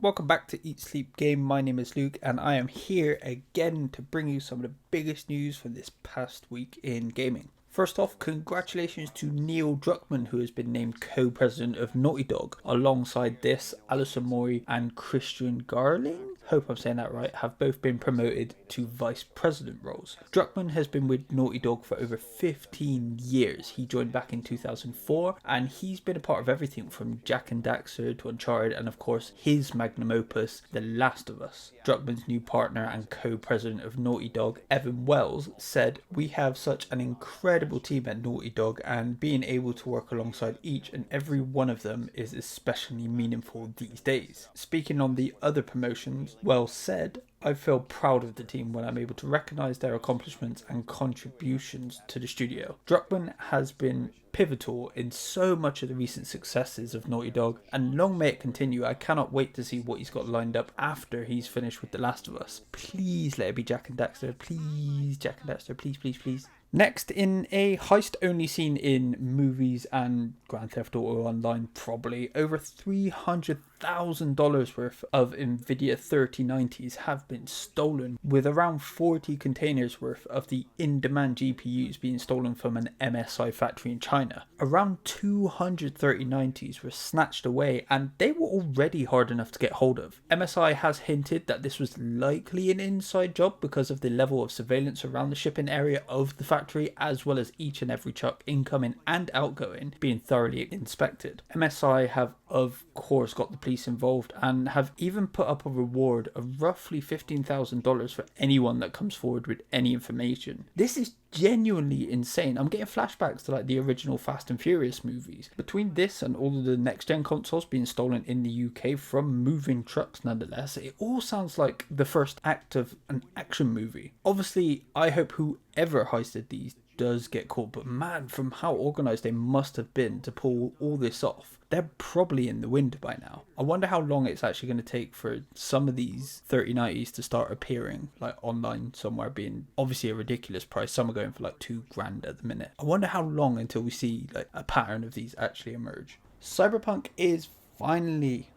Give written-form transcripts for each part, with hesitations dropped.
Welcome back to Eat Sleep Game. My name is Luke and I am here again to bring you some of the biggest news from this past week in gaming. First off, congratulations to Neil Druckmann, who has been named co-president of Naughty Dog. Alongside this, Alison Mori and Christian Garling, hope I'm saying that right, have both been promoted to vice president roles. Druckmann has been with Naughty Dog for over 15 years. He joined back in 2004 and he's been a part of everything from Jak and Daxter to Uncharted and of course his magnum opus, The Last of Us. Druckmann's new partner and co-president of Naughty Dog, Evan Wells, said, "We have such an incredible team at Naughty Dog and being able to work alongside each and every one of them is especially meaningful these days." Speaking on the other promotions, Wells said, "I feel proud of the team when I'm able to recognise their accomplishments and contributions to the studio." Druckmann has been pivotal in so much of the recent successes of Naughty Dog, and long may it continue. I cannot wait to see what he's got lined up after he's finished with The Last of Us. Please let it be Jak and Daxter. Please, Jak and Daxter. Please, please, please. Next, in a heist only seen in movies and Grand Theft Auto Online probably, over $300,000 worth of Nvidia 3090s have been stolen, with around 40 containers worth of the in-demand GPUs being stolen from an MSI factory in China. Around 200 3090s were snatched away and they were already hard enough to get hold of. MSI has hinted that this was likely an inside job because of the level of surveillance around the shipping area of the factory, as well as each and every truck incoming and outgoing being thoroughly inspected. MSI have of course got the police involved and have even put up a reward of roughly $15,000 for anyone that comes forward with any information. This is genuinely insane. I'm getting flashbacks to like the original Fast and Furious movies. Between this and all of the next gen consoles being stolen in the UK from moving trucks nonetheless, it all sounds like the first act of an action movie. Obviously, I hope whoever heisted these does get caught, but man, from how organised they must have been to pull all this off, they're probably in the wind by now. I wonder how long it's actually going to take for some of these 3090s to start appearing like online somewhere, being obviously a ridiculous price. Some are going for like $2,000 at the minute. I wonder how long until we see like a pattern of these actually emerge. Cyberpunk is finally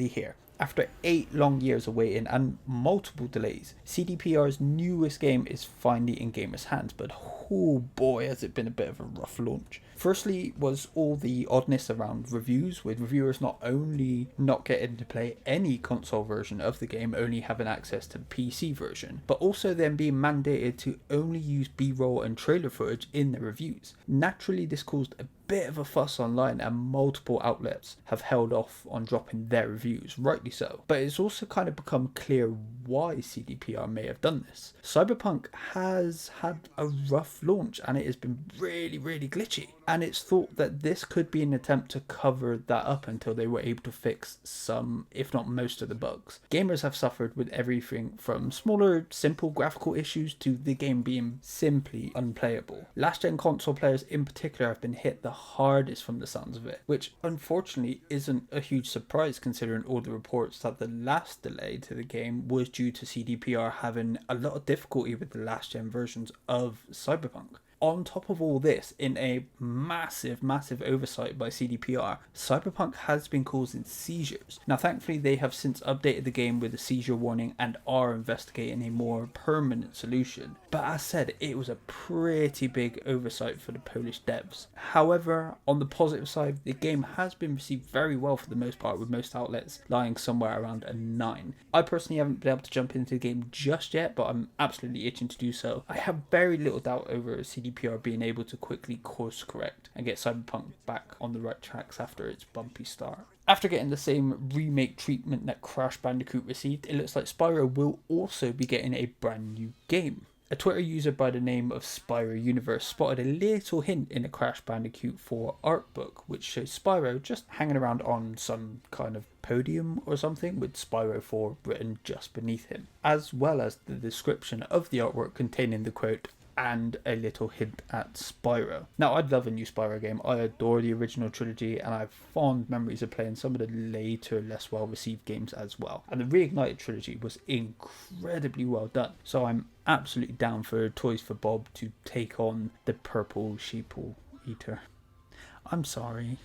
here. After 8 long years of waiting and multiple delays, CDPR's newest game is finally in gamers' hands, but oh boy has it been a bit of a rough launch. Firstly was all the oddness around reviews, with reviewers not only not getting to play any console version of the game, only having access to the PC version, but also then being mandated to only use B-roll and trailer footage in the reviews. Naturally, this caused a bit of a fuss online and multiple outlets have held off on dropping their reviews, rightly so. But it's also kind of become clear why CDPR may have done this. Cyberpunk has had a rough launch and it has been really glitchy, and it's thought that this could be an attempt to cover that up until they were able to fix some, if not most of the bugs. Gamers have suffered with everything from smaller, simple graphical issues to the game being simply unplayable. Last gen console players in particular have been hit the hardest from the sounds of it, which unfortunately isn't a huge surprise considering all the reports that the last delay to the game was due to CDPR having a lot of difficulty with the last gen versions of Cyberpunk. On top of all this, in a massive oversight by CDPR, Cyberpunk has been causing seizures. Now thankfully they have since updated the game with a seizure warning and are investigating a more permanent solution. But as said, it was a pretty big oversight for the Polish devs. However, on the positive side, the game has been received very well for the most part, with most outlets lying somewhere around a 9. I personally haven't been able to jump into the game just yet, but I'm absolutely itching to do so. I have very little doubt over CDPR being able to quickly course correct and get Cyberpunk back on the right tracks after its bumpy start. After getting the same remake treatment that Crash Bandicoot received, it looks like Spyro will also be getting a brand new game. A Twitter user by the name of Spyro Universe spotted a little hint in a Crash Bandicoot 4 art book, which shows Spyro just hanging around on some kind of podium or something with Spyro 4 written just beneath him, as well as the description of the artwork containing the quote, "and a little hint at Spyro." Now, I'd love a new Spyro game. I adore the original trilogy and I have fond memories of playing some of the later, less well received games as well. And the Reignited trilogy was incredibly well done. So I'm absolutely down for Toys for Bob to take on the purple sheeple eater. I'm sorry.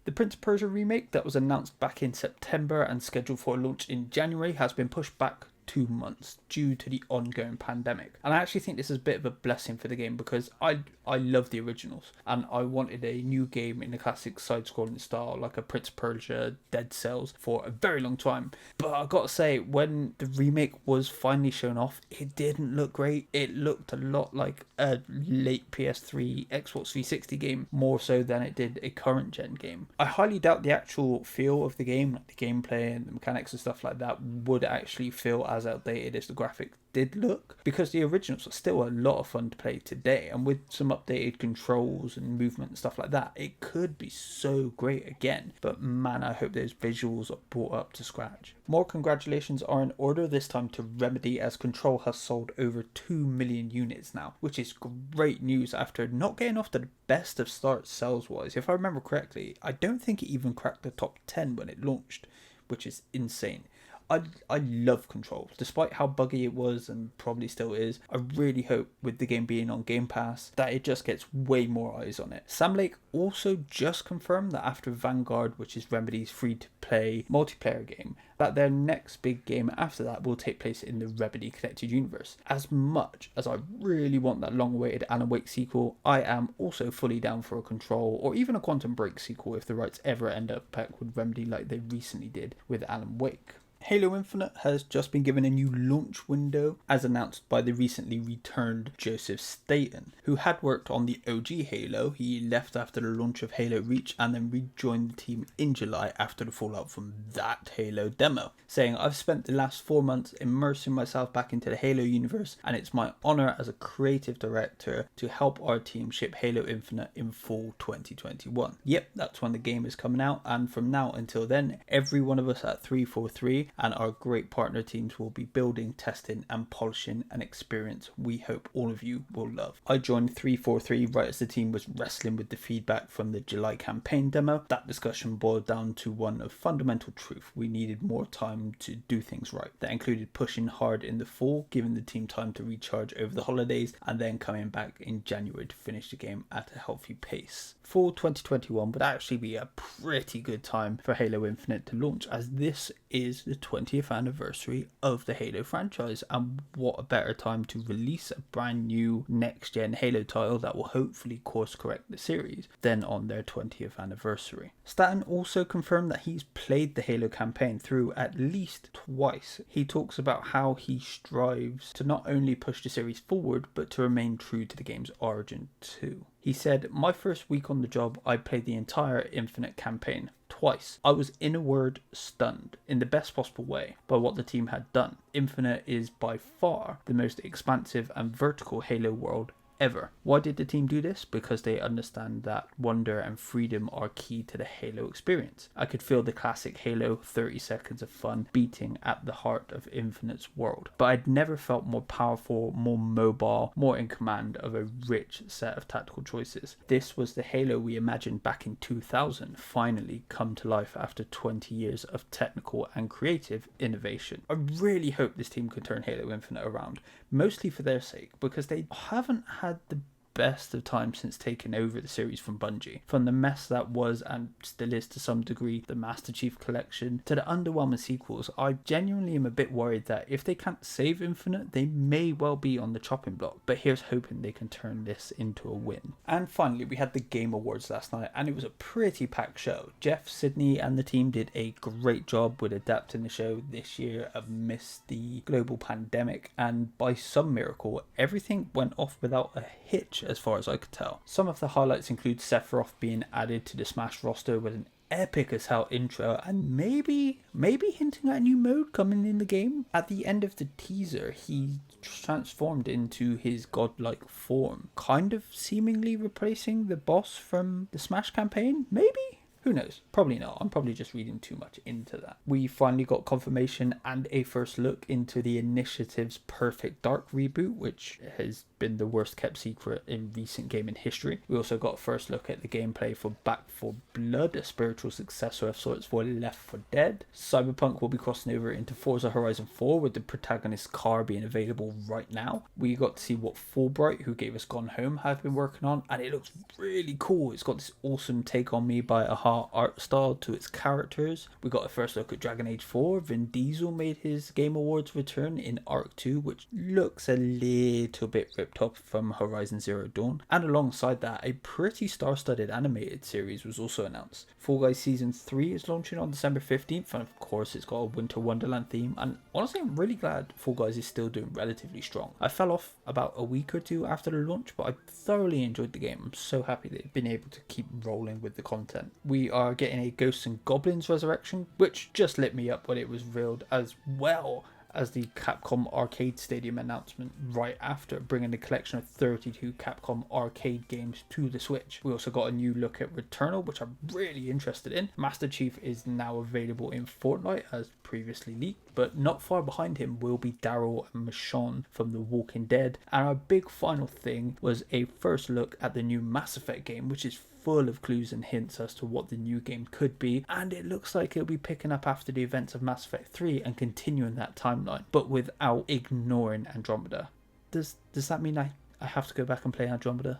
The Prince of Persia remake that was announced back in September and scheduled for launch in January has been pushed back 2 months due to the ongoing pandemic. And I actually think this is a bit of a blessing for the game because I love the originals and I wanted a new game in the classic side-scrolling style like a Prince of Persia Dead Cells for a very long time. But I gotta say, when the remake was finally shown off, it didn't look great. It looked a lot like a late PS3 Xbox 360 game more so than it did a current gen game. I highly doubt the actual feel of the game, like the gameplay and the mechanics and stuff like that, would actually feel as outdated as the graphics did look, because the originals are still a lot of fun to play today, and with some updated controls and movement and stuff like that, it could be so great again. But man, I hope those visuals are brought up to scratch. More congratulations are in order this time to Remedy, as Control has sold over 2 million units now, which is great news after not getting off to the best of starts sales wise. If I remember correctly, I don't think it even cracked the top 10 when it launched, which is insane. I love Control, despite how buggy it was and probably still is. I really hope with the game being on Game Pass that it just gets way more eyes on it. Sam Lake also just confirmed that after Vanguard, which is Remedy's free-to-play multiplayer game, that their next big game after that will take place in the Remedy Connected Universe. As much as I really want that long-awaited Alan Wake sequel, I am also fully down for a Control or even a Quantum Break sequel if the rights ever end up back with Remedy like they recently did with Alan Wake. Halo Infinite has just been given a new launch window, as announced by the recently returned Joseph Staten, who had worked on the OG Halo. He left after the launch of Halo Reach and then rejoined the team in July after the fallout from that Halo demo, saying, "I've spent the last 4 months immersing myself back into the Halo universe, and it's my honor as a creative director to help our team ship Halo Infinite in fall 2021. Yep, that's when the game is coming out, and from now until then, every one of us at 343 and our great partner teams will be building, testing and polishing an experience we hope all of you will love." I joined 343 right as the team was wrestling with the feedback from the July campaign demo. That discussion boiled down to one of fundamental truth: we needed more time to do things right. That included pushing hard in the fall, giving the team time to recharge over the holidays, and then coming back in January to finish the game at a healthy pace. Fall 2021 would actually be a pretty good time for Halo Infinite to launch, as this is the 20th anniversary of the Halo franchise, and what a better time to release a brand new next gen Halo title that will hopefully course correct the series than on their 20th anniversary. Staten also confirmed that he's played the Halo campaign through at least twice. He talks about how he strives to not only push the series forward but to remain true to the game's origin too. He said, "My first week on the job, I played the entire Infinite campaign twice. I was, in a word, stunned, in the best possible way, by what the team had done. Infinite is by far the most expansive and vertical Halo world ever. Why did the team do this? Because they understand that wonder and freedom are key to the Halo experience. I could feel the classic Halo 30 seconds of fun beating at the heart of Infinite's world. But I'd never felt more powerful, more mobile, more in command of a rich set of tactical choices. This was the Halo we imagined back in 2000, finally come to life after 20 years of technical and creative innovation." I really hope this team can turn Halo Infinite around, mostly for their sake, because they haven't had the best of times since taking over the series from Bungie. From the mess that was and still is to some degree the Master Chief Collection to the underwhelming sequels, I genuinely am a bit worried that if they can't save Infinite, they may well be on the chopping block. But here's hoping they can turn this into a win. And finally, we had the Game Awards last night, and it was a pretty packed show. Jeff, Sydney and the team did a great job with adapting the show this year amidst the global pandemic, and by some miracle, everything went off without a hitch as far as I could tell. Some of the highlights include Sephiroth being added to the Smash roster with an epic as hell intro, and maybe hinting at a new mode coming in the game. At the end of the teaser, he transformed into his godlike form, kind of seemingly replacing the boss from the Smash campaign, maybe? Who knows? Probably not. I'm probably just reading too much into that. We finally got confirmation and a first look into the initiative's Perfect Dark reboot, which has been the worst kept secret in recent gaming history. We also got a first look at the gameplay for Back 4 Blood, a spiritual successor of sorts for Left 4 Dead. Cyberpunk will be crossing over into Forza Horizon 4, with the protagonist's car being available right now. We got to see what Fulbright, who gave us Gone Home, have been working on, and it looks really cool. It's got this awesome Take On Me by Aha noir art style to its characters. We got a first look at Dragon Age 4. Vin Diesel made his Game Awards return in Arc 2, which looks a little bit ripped off from Horizon Zero Dawn. And alongside that, a pretty star-studded animated series was also announced. Fall Guys Season 3 is launching on December 15th, and of course it's got a Winter Wonderland theme, and honestly I'm really glad Fall Guys is still doing relatively strong. I fell off about a week or two after the launch, but I thoroughly enjoyed the game. I'm so happy they've been able to keep rolling with the content. We are getting a Ghosts and Goblins Resurrection, which just lit me up when it was revealed, as well as the Capcom Arcade Stadium announcement right after, bringing the collection of 32 Capcom arcade games to the Switch. We also got a new look at Returnal, which I'm really interested in. Master Chief is now available in Fortnite as previously leaked, but not far behind him will be Daryl and Michonne from The Walking Dead. And our big final thing was a first look at the new Mass Effect game, which is full of clues and hints as to what the new game could be, and it looks like it'll be picking up after the events of Mass Effect 3 and continuing that timeline, but without ignoring Andromeda. Does that mean I have to go back and play Andromeda?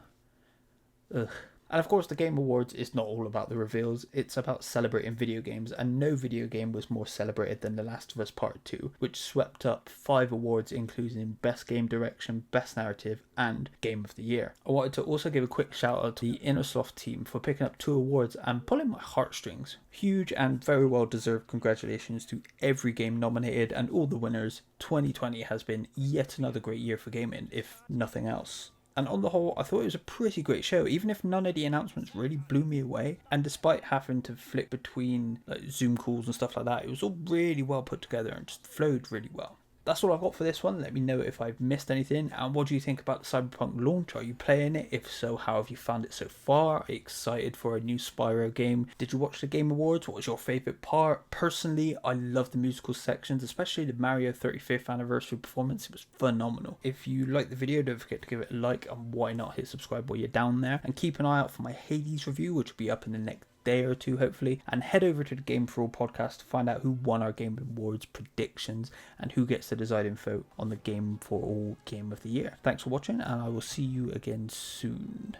Ugh. And of course, the Game Awards is not all about the reveals, it's about celebrating video games, and no video game was more celebrated than The Last of Us Part 2, which swept up 5 awards including Best Game Direction, Best Narrative, and Game of the Year. I wanted to also give a quick shout out to the Innersoft team for picking up 2 awards and pulling my heartstrings. Huge and very well deserved congratulations to every game nominated and all the winners. 2020 has been yet another great year for gaming, if nothing else. And on the whole, I thought it was a pretty great show, even if none of the announcements really blew me away. And despite having to flick between Zoom calls and stuff like that, it was all really well put together and just flowed really well. That's all I've got for this one. Let me know if I've missed anything. And what do you think about the Cyberpunk launch? Are you playing it? If so, how have you found it so far? Are you excited for a new Spyro game? Did you watch the Game Awards? What was your favourite part? Personally, I love the musical sections, especially the Mario 35th anniversary performance. It was phenomenal. If you like the video, don't forget to give it a like, and why not hit subscribe while you're down there. And keep an eye out for my Hades review, which will be up in the next day or two hopefully, and head over to the Game for All podcast to find out who won our Game Awards predictions and who gets the deciding vote on the Game for All Game of the Year. Thanks for watching, and I will see you again soon.